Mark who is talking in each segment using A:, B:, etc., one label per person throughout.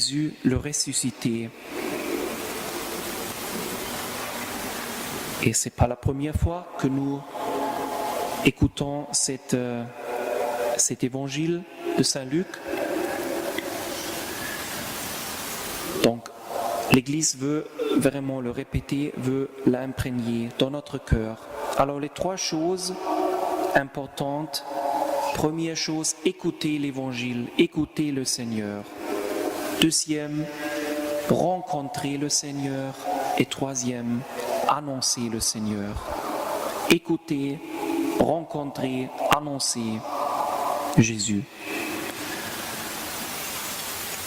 A: Jésus le ressuscité. Et ce n'est pas la première fois que nous écoutons cet évangile de Saint Luc. Donc, l'Église veut vraiment le répéter, veut l'imprégner dans notre cœur. Alors, les 3 choses importantes. Première chose, écouter l'Évangile, écouter le Seigneur. Deuxième, rencontrer le Seigneur. Et troisième, annoncer le Seigneur. Écouter, rencontrer, annoncer Jésus.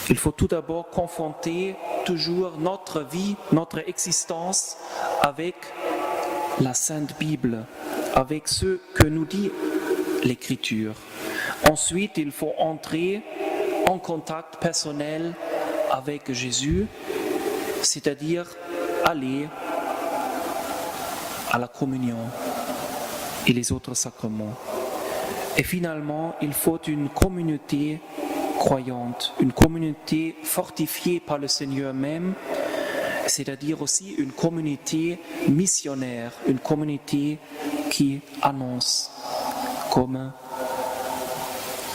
A: Il faut tout d'abord confronter toujours notre vie, notre existence avec la Sainte Bible, avec ce que nous dit l'Écriture. Ensuite, il faut entrer en contact personnel avec Jésus, c'est-à-dire aller à la communion et les autres sacrements. Et finalement, il faut une communauté croyante, une communauté fortifiée par le Seigneur même, c'est-à-dire aussi une communauté missionnaire, une communauté qui annonce, comme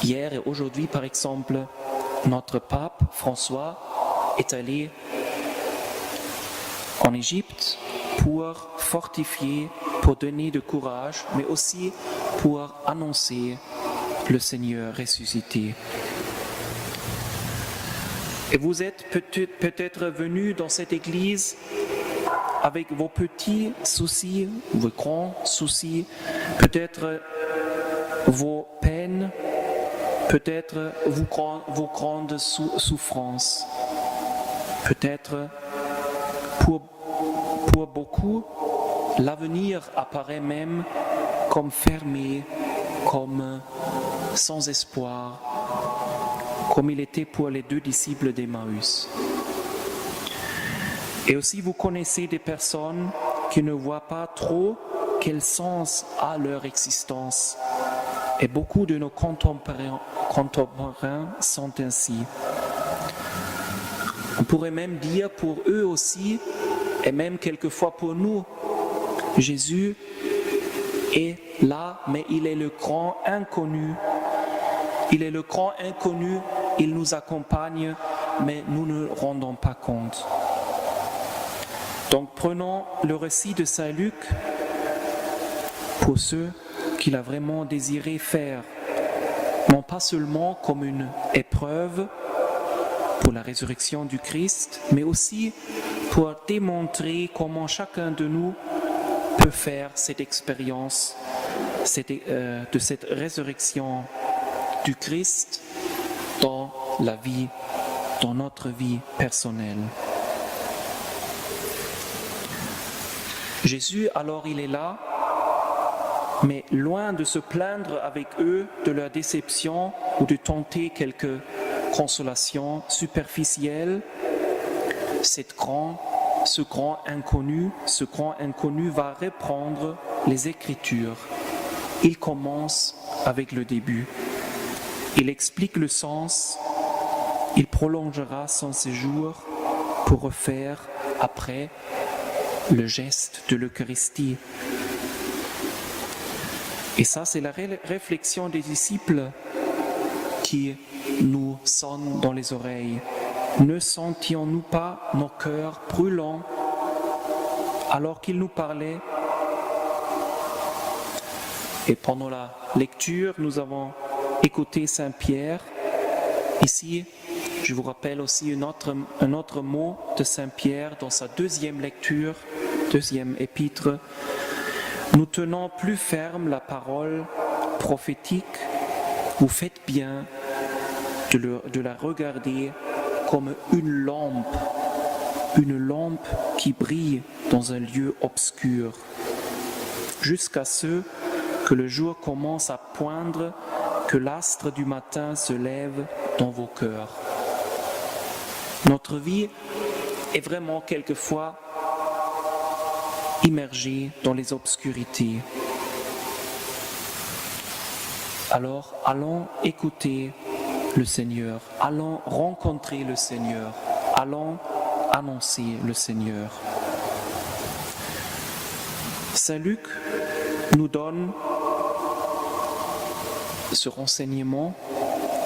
A: hier et aujourd'hui par exemple, notre pape François est allé en Égypte pour fortifier, pour donner du courage, mais aussi pour annoncer le Seigneur ressuscité. Et vous êtes peut-être venus dans cette église avec vos petits soucis, vos grands soucis, peut-être vos peines, peut-être vos grandes souffrances. Peut-être pour beaucoup, l'avenir apparaît même comme fermé, comme sans espoir, comme il était pour les 2 disciples d'Emmaüs. Et aussi, vous connaissez des personnes qui ne voient pas trop quel sens a leur existence. Et beaucoup de nos contemporains sont ainsi. On pourrait même dire pour eux aussi, et même quelquefois pour nous, Jésus est là, mais il est le grand inconnu. Il est le grand inconnu, il nous accompagne, mais nous ne rendons pas compte. Donc prenons le récit de Saint Luc pour ceux qu'il a vraiment désiré faire, non pas seulement comme une épreuve pour la résurrection du Christ, mais aussi pour démontrer comment chacun de nous peut faire cette expérience de cette résurrection du Christ dans la vie, dans notre vie personnelle. Jésus, alors, il est là, mais loin de se plaindre avec eux de leur déception ou de tenter quelques consolations superficielles, ce grand inconnu va reprendre les Écritures. Il commence avec le début. Il explique le sens, il prolongera son séjour pour refaire après le geste de l'Eucharistie. Et ça, c'est la réflexion des disciples qui nous sonne dans les oreilles. Ne sentions-nous pas nos cœurs brûlants alors qu'il nous parlait? Et pendant la lecture, nous avons écouté Saint Pierre. Ici, je vous rappelle aussi un autre mot de Saint Pierre dans sa 2e lecture, 2e épître. Nous tenons plus ferme la parole prophétique. Vous faites bien de la regarder comme une lampe qui brille dans un lieu obscur, jusqu'à ce que le jour commence à poindre, que l'astre du matin se lève dans vos cœurs. Notre vie est vraiment quelquefois immergée dans les obscurités. Alors, allons écouter le Seigneur, allons rencontrer le Seigneur, allons annoncer le Seigneur. Saint Luc nous donne ce renseignement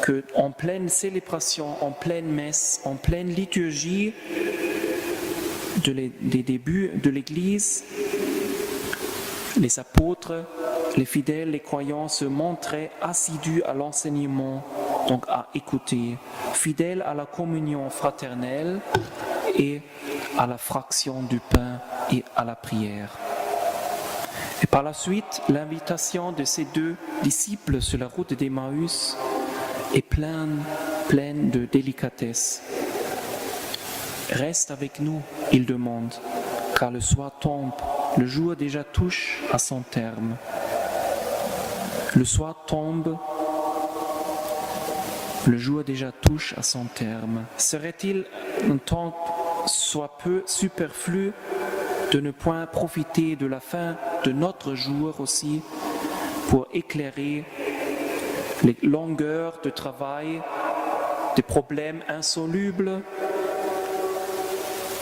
A: qu'en pleine célébration, en pleine messe, en pleine liturgie des débuts de l'Église, les apôtres, les fidèles, les croyants se montraient assidus à l'enseignement, donc à écouter, fidèles à la communion fraternelle et à la fraction du pain et à la prière. Et par la suite, l'invitation de ces deux disciples sur la route d'Emmaüs est pleine de délicatesse. Reste avec nous, il demande, car le soir tombe, le jour déjà touche à son terme. Le soir tombe, le jour déjà touche à son terme. Serait-il un temps soit peu superflu de ne point profiter de la fin de notre jour aussi pour éclairer les longueurs de travail, des problèmes insolubles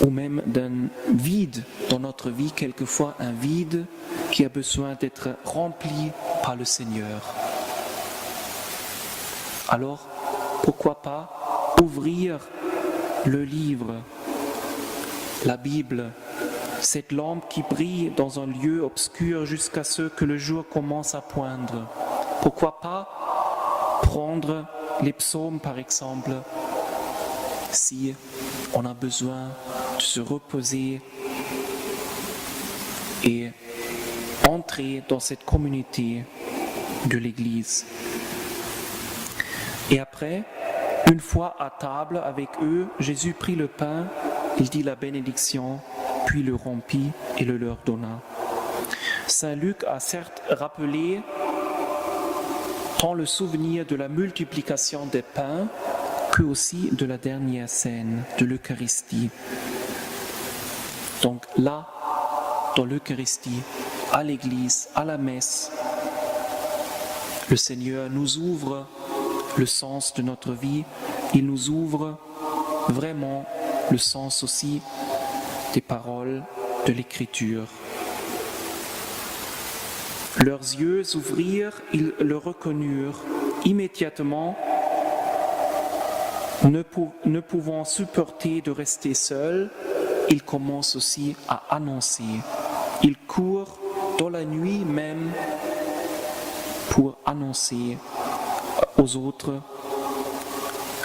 A: ou même d'un vide dans notre vie, quelquefois un vide qui a besoin d'être rempli par le Seigneur. Alors, pourquoi pas ouvrir le livre, la Bible, cette lampe qui brille dans un lieu obscur jusqu'à ce que le jour commence à poindre. Pourquoi pas prendre les psaumes par exemple, si on a besoin de se reposer et entrer dans cette communauté de l'Église. Et après, une fois à table avec eux, Jésus prit le pain, il dit la bénédiction, puis le rompit et le leur donna. Saint Luc a certes rappelé tant le souvenir de la multiplication des pains que aussi de la dernière scène de l'Eucharistie. Donc là, dans l'Eucharistie, à l'Église, à la messe, le Seigneur nous ouvre le sens de notre vie, il nous ouvre vraiment le sens aussi des paroles de l'Écriture. Leurs yeux s'ouvrirent, ils le reconnurent immédiatement, ne pouvant supporter de rester seuls, ils commencent aussi à annoncer. Ils courent dans la nuit même pour annoncer aux autres: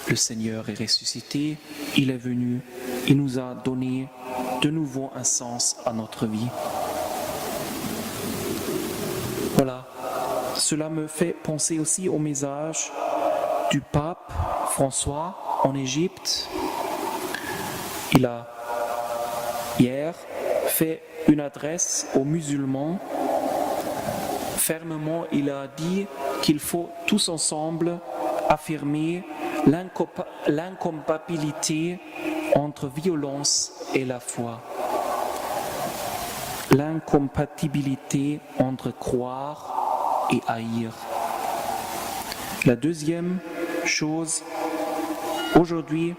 A: le Seigneur est ressuscité, il est venu, il nous a donné de nouveau un sens à notre vie. Voilà, cela me fait penser aussi au message du pape François en Égypte. Il a hier fait une adresse aux musulmans. Fermement, il a dit qu'il faut tous ensemble affirmer l'incompatibilité entre violence et la foi. L'incompatibilité entre croire et haïr. La deuxième chose, aujourd'hui,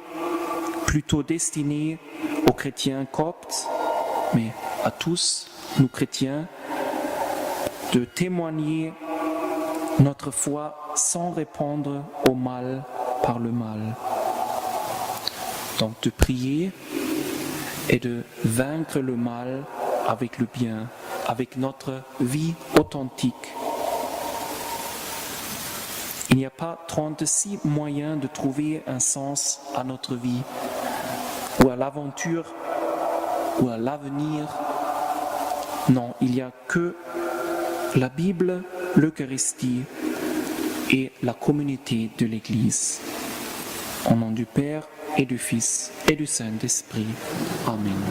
A: plutôt destinée aux chrétiens coptes, mais à tous, nous chrétiens, de témoigner notre foi sans répondre au mal par le mal. Donc de prier et de vaincre le mal avec le bien, avec notre vie authentique. Il n'y a pas 36 moyens de trouver un sens à notre vie, ou à l'aventure, ou à l'avenir. Non, il n'y a que la Bible, l'Eucharistie et la communauté de l'Église. Au nom du Père et du Fils et du Saint-Esprit. Amen.